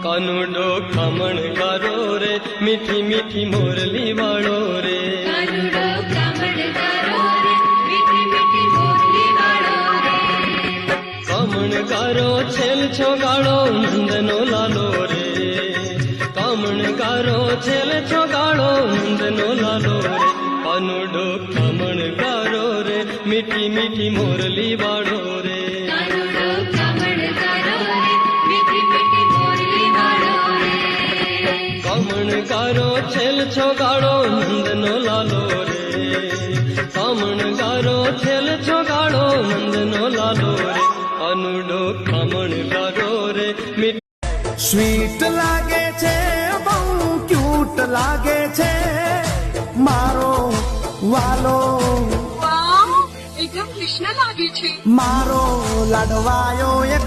કાનુડો ખમણ ગારો રે મીઠી મીઠી મોરલી વાળો રે કાનુડો ખમણ ગારો રે મીઠી મીઠી મોરલી વાળો રે કામણ ગારો છેલ છો ગાળો નંદનો લાલો રે કામણ ગારો છેલ છો ગાળો નંદનો લાલો રે કાનુડો ખમણ ગારો રે મીઠી મીઠી મોરલી વાળો રે કાનુડો ખમણ ગારો રે મીઠી મીઠી મોરલી વાળો રે કામણ ગારો છેલ છો ગાળો નંદનો લાલો રે કામણ ગારો છેલ છો ગાળો નંદનો લાલો રે કાનુડો ખમણ ગારો રે સ્વીટ લાગે છે બહુ ક્યુટ લાગે છે મારો વાલો વાહ, એકદમ કૃષ્ણ લાગે છે. મારો લાડવાયો એક